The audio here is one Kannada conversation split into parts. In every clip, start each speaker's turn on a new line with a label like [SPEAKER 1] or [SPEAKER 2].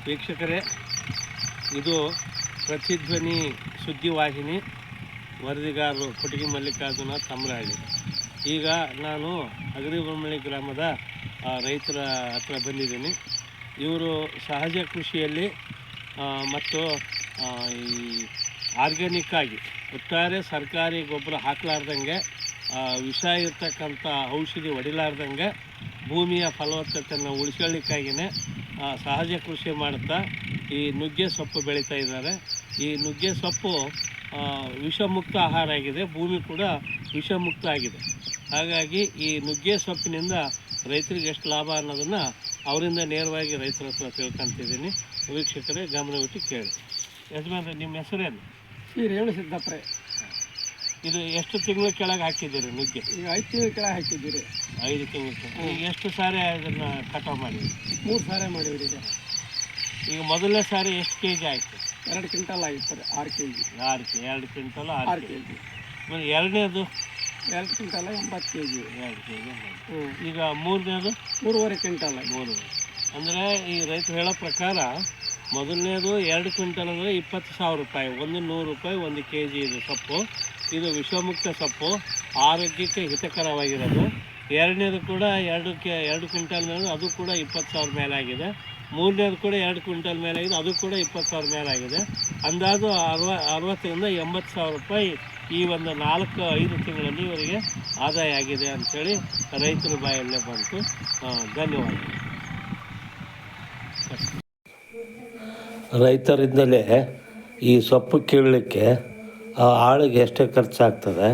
[SPEAKER 1] ವೀಕ್ಷಕರೇ, ಇದು ಪ್ರತಿಧ್ವನಿ ಸುದ್ದಿವಾಹಿನಿ, ವರದಿಗಾರರು ಕೊಟಗಿ ಮಲ್ಲಿಕಾರ್ಜುನ ತಮ್ರಹಳ್ಳಿ. ಈಗ ನಾನು ಅಗರಿಬೊಮ್ಮಳ್ಳಿ ಗ್ರಾಮದ ರೈತರ ಹತ್ರ ಬಂದಿದ್ದೀನಿ. ಇವರು ಸಹಜ ಕೃಷಿಯಲ್ಲಿ ಮತ್ತು ಈ ಆರ್ಗ್ಯಾನಿಕ್ ಆಗಿ ಒಟ್ಟಾರೆ ಸರ್ಕಾರಿ ಗೊಬ್ಬರ ಹಾಕಲಾರ್ದಂಗೆ, ವಿಷ ಇರ್ತಕ್ಕಂಥ ಔಷಧಿ ಹೊಡಿಲಾರ್ದಂಗೆ ಭೂಮಿಯ ಫಲವತ್ತತೆಯನ್ನು ಉಳಿಸ್ಕೊಳ್ಳಿಕ್ಕಾಗಿಯೇ ಸಹಜ ಕೃಷಿ ಮಾಡುತ್ತಾ ಈ ನುಗ್ಗೆ ಸೊಪ್ಪು ಬೆಳೀತಾ ಇದ್ದಾರೆ. ಈ ನುಗ್ಗೆ ಸೊಪ್ಪು ವಿಷಮುಕ್ತ ಆಹಾರ ಆಗಿದೆ, ಭೂಮಿ ಕೂಡ ವಿಷಮುಕ್ತ ಆಗಿದೆ. ಹಾಗಾಗಿ ಈ ನುಗ್ಗೆ ಸೊಪ್ಪಿನಿಂದ ರೈತರಿಗೆ ಎಷ್ಟು ಲಾಭ ಅನ್ನೋದನ್ನು ಅವರಿಂದ ನೇರವಾಗಿ ರೈತರ ಹತ್ರ ತಿಳ್ಕೊಂತಿದ್ದೀನಿ. ವೀಕ್ಷಕರೇ, ಗಮನವಿಟ್ಟು ಕೇಳಿ. ಯಜಮಾನ್ರೆ, ನಿಮ್ಮ ಹೆಸರೇನು?
[SPEAKER 2] ಈ ರೇವಣ ಸಿದ್ದಪ್ಪರೇ.
[SPEAKER 1] ಇದು ಎಷ್ಟು ತಿಂಗಳ ಕೆಳಗೆ ಹಾಕಿದ್ದೀರಿ ನುಗ್ಗೆ?
[SPEAKER 2] ಈಗ 5 ತಿಂಗಳ ಕೆಳಗೆ ಹಾಕಿದ್ದೀರಿ.
[SPEAKER 1] 5 ತಿಂಗಳ. ಈಗ ಎಷ್ಟು ಸಾರಿ ಅದನ್ನು ಕಟಾವು ಮಾಡಿದ್ರಿ?
[SPEAKER 2] 3 ಸಾರಿ ಮಾಡಿದ್ರಿ.
[SPEAKER 1] ಈಗ ಮೊದಲನೇ ಸಾರಿ ಎಷ್ಟು ಕೆ ಜಿ ಆಯಿತು?
[SPEAKER 2] 2 ಕ್ವಿಂಟಲ್ ಆಗಿತ್ತು ರೀ. 6 K G.
[SPEAKER 1] 2 quintal 6 K G. ಎರಡನೇದು
[SPEAKER 2] 2 quintal 80 K G.
[SPEAKER 1] 2 K G. ಈಗ ಮೂರನೇದು
[SPEAKER 2] 3.5 ಕ್ವಿಂಟಲ್.
[SPEAKER 1] 3. ಅಂದರೆ ಈ ರೈತರು ಹೇಳೋ ಪ್ರಕಾರ ಮೊದಲನೇದು 2 ಕ್ವಿಂಟಲ್ ಅಂದರೆ 20,000 ರೂಪಾಯಿ, 100 ರೂಪಾಯಿ 1 ಕೆ ಜಿ ಇದು ಸೊಪ್ಪು. ಇದು ವಿಷಮುಕ್ತ ಸೊಪ್ಪು, ಆರೋಗ್ಯಕ್ಕೆ ಹಿತಕರವಾಗಿರೋದು. ಎರಡನೇದು ಕೂಡ 2 ಕ್ವಿಂಟಲ್ ಮೇಲೆ, ಅದು ಕೂಡ 20,000 ಮೇಲಾಗಿದೆ. ಮೂರನೇದು ಕೂಡ 2 ಕ್ವಿಂಟಲ್ ಮೇಲಾಗಿದೆ, ಅದು ಕೂಡ 20,000 ಮೇಲಾಗಿದೆ. ಅಂದಾಜು 60,000ರಿಂದ 80,000 ರೂಪಾಯಿ ಈ ಒಂದು 4-5 ತಿಂಗಳಲ್ಲಿ ಇವರಿಗೆ ಆದಾಯ ಆಗಿದೆ ಅಂಥೇಳಿ ರೈತರ ಬಾಯಲ್ಲೇ ಬಂತು. ಧನ್ಯವಾದ. ರೈತರಿಂದಲೇ ಈ ಸೊಪ್ಪು ಕೀಳಲಿಕ್ಕೆ ಆಳಿಗೆ ಎಷ್ಟೇ ಖರ್ಚಾಗ್ತದೆ,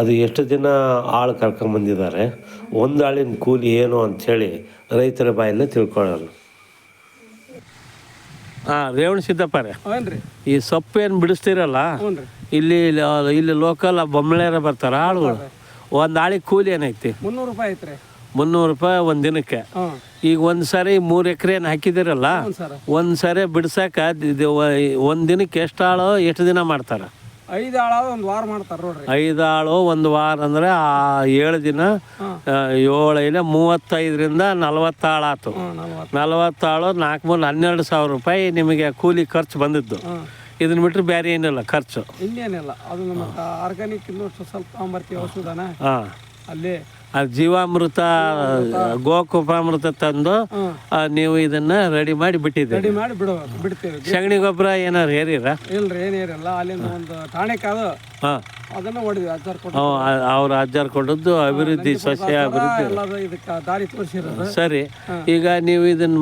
[SPEAKER 1] ಅದು ಎಷ್ಟು ದಿನ ಆಳು ಕರ್ಕೊಂಬಂದಿದ್ದಾರೆ, ಒಂದು ಆಳಿನ ಕೂಲಿ ಏನು ಅಂಥೇಳಿ ರೈತರ ಬಾಯಲ್ಲೇ ತಿಳ್ಕೊಳ್ಳೋಣ. ರೇವಣ ಸಿದ್ದಪ್ಪರೇ, ಈ ಸೊಪ್ಪು ಏನು ಬಿಡಿಸ್ತೀರಲ್ಲ, ಇಲ್ಲಿ ಲೋಕಲ್ ಬೊಮ್ಮಳೆಯರ ಬರ್ತಾರ ಆಳುಗಳು, ಒಂದು ಆಳಿಗೆ ಕೂಲಿ ಏನೈತಿ?
[SPEAKER 2] 300 ರೂಪಾಯಿ ಐತ್ರಿ.
[SPEAKER 1] 300 ರೂಪಾಯಿ ಒಂದು ದಿನಕ್ಕೆ. ಈಗ ಒಂದು ಸಾರಿ 3 ಎಕರೆ ಏನು ಹಾಕಿದಿರಲ್ಲ, ಒಂದು ಸಾರಿ ಬಿಡ್ಸಕ್ಕೆ ಒಂದು ದಿನಕ್ಕೆ ಎಷ್ಟು ಆಳು ಎಷ್ಟು ದಿನ ಮಾಡ್ತಾರೆ?
[SPEAKER 2] 5 ಆಳು 1 ವಾರ ಮಾಡ್ತಾರೆ ನೋಡ್ರಿ.
[SPEAKER 1] 5 ಆಳು 1 ವಾರ ಅಂದರೆ 7 ದಿನ, 7 ಇಲ್ಲ 35ರಿಂದ 40 ಆಳು ಆಯ್ತು. 40 ಆಳು 4-12,000 ರೂಪಾಯಿ ನಿಮಗೆ ಕೂಲಿ ಖರ್ಚು ಬಂದಿದ್ದು. ಇದನ್ನ ಬಿಟ್ಟರೆ ಬೇರೆ ಏನಿಲ್ಲ ಖರ್ಚು.
[SPEAKER 2] ಇನ್ನೇನಿಲ್ಲ, ಅದು ನಮ್ಮ ಆರ್ಗ್ಯಾನಿಕ್ ಇನ್ನಷ್ಟು ಸ್ವಲ್ಪ ತಗೊಂಬರ್ತೀವಿ ಔಷಧನ. ಅಲ್ಲಿ
[SPEAKER 1] ಜೀವಾಮೃತ, ಗೋಕೃಪಾಮೃತ ತಂದು ನೀವು ಇದನ್ನ ರೆಡಿ ಮಾಡಿ ಬಿಟ್ಟಿದ್ದೀರಿ.
[SPEAKER 2] ರೆಡಿ ಮಾಡಿ ಬಿಡ್ತೇವೆ.
[SPEAKER 1] ಸಗಣಿ ಗೊಬ್ಬರ ಏನಾರು ಹೇರಿರ?
[SPEAKER 2] ಇಲ್ರಿ, ಏನಿರಲ್ಲ. ಅಲ್ಲಿಂದ ಒಂದು ಟಾಣಿಕ್ ಅದು, ಅದನ್ನ ಹೊಡಿದ್ವಿ.
[SPEAKER 1] ಅವ್ರ ಅಜ್ಜಾರ್ ಕೊಟ್ಟದ್ದು ಅಭಿವೃದ್ಧಿ, ಸಸ್ಯ ಅಭಿವೃದ್ಧಿ
[SPEAKER 2] ಇದಕ್ಕೆ ದಾರಿ ತೋರಿಸಿರೋದು.
[SPEAKER 1] ಸರಿ, ಈಗ ನೀವು ಇದನ್ನ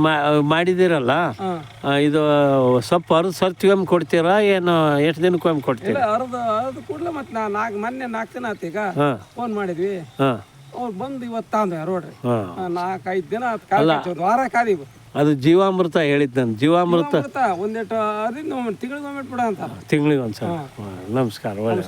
[SPEAKER 1] ಮಾಡಿದಿರಲ್ಲ, ಇದು ಸ್ವಲ್ಪ ಸರ್ಚ್ಗೊಮ್ಮೆ ಕೊಡ್ತೀರಾ ಏನು ಎಷ್ಟು ದಿನಕ್ಕೊಮ್ಮೆ ಕೊಡ್ತೀರಾ?
[SPEAKER 2] ಅರ್ದು ಕೂಡಲೇ ಮತ್ತೆ ಮೊನ್ನೆ 4 ದಿನ ಆಯ್ತು. ಈಗ ಫೋನ್ ಮಾಡಿದ್ವಿ, ಅವ್ರು ಬಂದು ಇವತ್ತು ತಂದೆ ನೋಡ್ರಿ. 4-5 ದಿನ ವಾರ ಕಾದೀವಿ.
[SPEAKER 1] ಅದು ಜೀವಾಮೃತ ಹೇಳಿದ್ದು ನಾನು. ಜೀವಾಮೃತ
[SPEAKER 2] ಒಂದೇಟು ತಿಂಗಳಿಗೆ ಬಿಡ ಅಂತ.
[SPEAKER 1] ತಿಂಗಳಿಗೆ ಒಂದ್ಸಲ. ನಮಸ್ಕಾರ. ಒಳ್ಳೆ.